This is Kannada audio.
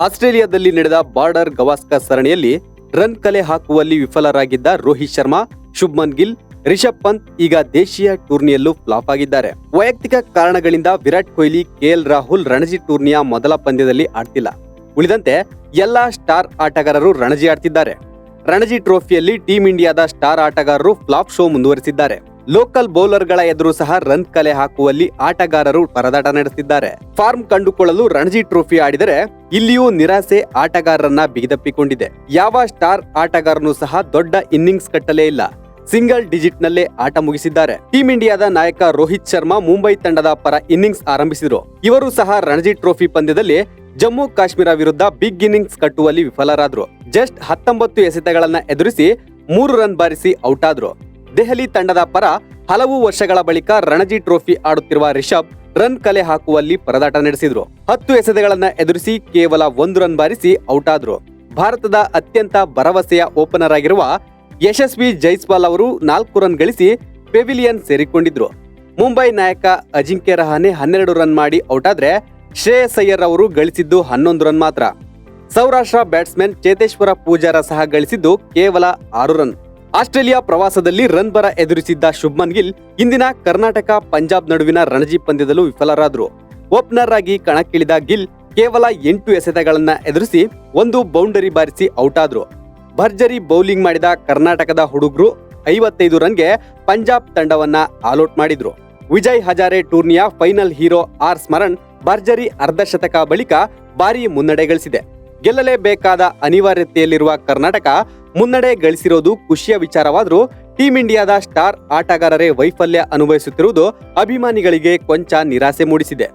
ಆಸ್ಟ್ರೇಲಿಯಾದಲ್ಲಿ ನಡೆದ ಬಾರ್ಡರ್ ಗವಾಸ್ಕರ್ ಸರಣಿಯಲ್ಲಿ ರನ್ ಕಲೆ ಹಾಕುವಲ್ಲಿ ವಿಫಲರಾಗಿದ್ದ ರೋಹಿತ್ ಶರ್ಮಾ, ಶುಭ್ಮನ್ ಗಿಲ್, ರಿಷಬ್ ಪಂತ್ ಈಗ ದೇಶೀಯ ಟೂರ್ನಿಯಲ್ಲೂ ಫ್ಲಾಪ್ ಆಗಿದ್ದಾರೆ. ವೈಯಕ್ತಿಕ ಕಾರಣಗಳಿಂದ ವಿರಾಟ್ ಕೊಹ್ಲಿ, ಕೆಎಲ್ ರಾಹುಲ್ ರಣಜಿ ಟೂರ್ನಿಯ ಮೊದಲ ಪಂದ್ಯದಲ್ಲಿ ಆಡ್ತಿಲ್ಲ. ಉಳಿದಂತೆ ಎಲ್ಲಾ ಸ್ಟಾರ್ ಆಟಗಾರರು ರಣಜಿ ಆಡ್ತಿದ್ದಾರೆ. ರಣಜಿ ಟ್ರೋಫಿಯಲ್ಲಿ ಟೀಂ ಇಂಡಿಯಾದ ಸ್ಟಾರ್ ಆಟಗಾರರು ಫ್ಲಾಪ್ ಶೋ ಮುಂದುವರೆಸಿದ್ದಾರೆ. ಲೋಕಲ್ ಬೌಲರ್ಗಳ ಎದುರು ಸಹ ರನ್ ಕಲೆ ಹಾಕುವಲ್ಲಿ ಆಟಗಾರರು ಪರದಾಟ ನಡೆಸುತ್ತಿದ್ದಾರೆ. ಫಾರ್ಮ್ ಕಂಡುಕೊಳ್ಳಲು ರಣಜಿ ಟ್ರೋಫಿ ಆಡಿದರೆ ಇಲ್ಲಿಯೂ ನಿರಾಸೆ ಆಟಗಾರರನ್ನ ಬಿಗಿದಪ್ಪಿಕೊಂಡಿದೆ. ಯಾವ ಸ್ಟಾರ್ ಆಟಗಾರನೂ ಸಹ ದೊಡ್ಡ ಇನ್ನಿಂಗ್ಸ್ ಕಟ್ಟಲೇ ಇಲ್ಲ. ಸಿಂಗಲ್ ಡಿಜಿಟ್ ನಲ್ಲೇ ಆಟ ಮುಗಿಸಿದ್ದಾರೆ. ಟೀಂ ಇಂಡಿಯಾದ ನಾಯಕ ರೋಹಿತ್ ಶರ್ಮಾ ಮುಂಬೈ ತಂಡದ ಪರ ಇನ್ನಿಂಗ್ಸ್ ಆರಂಭಿಸಿದರು. ಇವರು ಸಹ ರಣಜಿ ಟ್ರೋಫಿ ಪಂದ್ಯದಲ್ಲಿ ಜಮ್ಮು ಕಾಶ್ಮೀರ ವಿರುದ್ಧ ಬಿಗ್ ಇನ್ನಿಂಗ್ಸ್ ಕಟ್ಟುವಲ್ಲಿ ವಿಫಲರಾದ್ರು. ಜಸ್ಟ್ 19 ಎಸೆತಗಳನ್ನ ಎದುರಿಸಿ 3 ರನ್ ಬಾರಿಸಿ ಔಟ್ ಆದ್ರು. ದೆಹಲಿ ತಂಡದ ಪರ ಹಲವು ವರ್ಷಗಳ ಬಳಿಕ ರಣಜಿ ಟ್ರೋಫಿ ಆಡುತ್ತಿರುವ ರಿಷಬ್ ರನ್ ಕಲೆ ಹಾಕುವಲ್ಲಿ ಪರದಾಟ ನಡೆಸಿದ್ರು. 10 ಎಸೆತಗಳನ್ನ ಎದುರಿಸಿ ಕೇವಲ 1 ರನ್ ಬಾರಿಸಿ ಔಟ್ ಆದ್ರು. ಭಾರತದ ಅತ್ಯಂತ ಭರವಸೆಯ ಓಪನರ್ ಆಗಿರುವ ಯಶಸ್ವಿ ಜೈಸ್ವಾಲ್ ಅವರು 4 ರನ್ ಗಳಿಸಿ ಪೆವಿಲಿಯನ್ ಸೇರಿಕೊಂಡಿದ್ರು. ಮುಂಬೈ ನಾಯಕ ಅಜಿಂಕ್ಯ ರಹಾನೆ 12 ರನ್ ಮಾಡಿ ಔಟ್ ಆದ್ರೆ ಶ್ರೇಯಸ್ ಅಯ್ಯರ್ ಅವರು ಗಳಿಸಿದ್ದು 11 ರನ್ ಮಾತ್ರ. ಸೌರಾಷ್ಟ್ರ ಬ್ಯಾಟ್ಸ್ಮನ್ ಚೇತೇಶ್ವರ ಪೂಜಾರ ಸಹ ಗಳಿಸಿದ್ದು ಕೇವಲ 6 ರನ್. ಆಸ್ಟ್ರೇಲಿಯಾ ಪ್ರವಾಸದಲ್ಲಿ ರನ್ ಬರ ಎದುರಿಸಿದ್ದ ಶುಭ್ಮನ್ ಗಿಲ್ ಇಂದಿನ ಕರ್ನಾಟಕ ಪಂಜಾಬ್ ನಡುವಿನ ರಣಜಿ ಪಂದ್ಯದಲ್ಲೂ ವಿಫಲರಾದ್ರು. ಓಪನರ್ ಆಗಿ ಕಣಕ್ಕಿಳಿದ ಗಿಲ್ ಕೇವಲ 8 ಎಸೆತಗಳನ್ನ ಎದುರಿಸಿ 1 ಬೌಂಡರಿ ಬಾರಿಸಿ ಔಟ್ ಆದ್ರು. ಭರ್ಜರಿ ಬೌಲಿಂಗ್ ಮಾಡಿದ ಕರ್ನಾಟಕದ ಹುಡುಗರು 55 ರನ್ಗೆ ಪಂಜಾಬ್ ತಂಡವನ್ನ ಆಲ್ಔಟ್ ಮಾಡಿದ್ರು. ವಿಜಯ್ ಹಜಾರೆ ಟೂರ್ನಿಯ ಫೈನಲ್ ಹೀರೋ ಆರ್ ಸ್ಮರಣ್ ಭರ್ಜರಿ ಅರ್ಧಶತಕ ಬಳಿಕ ಭಾರೀ ಮುನ್ನಡೆ ಗಳಿಸಿದೆ. ಗೆಲ್ಲಲೇಬೇಕಾದ ಅನಿವಾರ್ಯತೆಯಲ್ಲಿರುವ ಕರ್ನಾಟಕ ಮುನ್ನಡೆ ಗಳಿಸಿರೋದು ಖುಷಿಯ ವಿಚಾರವಾದರೂ ಟೀಂ ಇಂಡಿಯಾದ ಸ್ಟಾರ್ ಆಟಗಾರರೇ ವೈಫಲ್ಯ ಅನುಭವಿಸುತ್ತಿರುವುದು ಅಭಿಮಾನಿಗಳಿಗೆ ಕೊಂಚ ನಿರಾಸೆ ಮೂಡಿಸಿದೆ.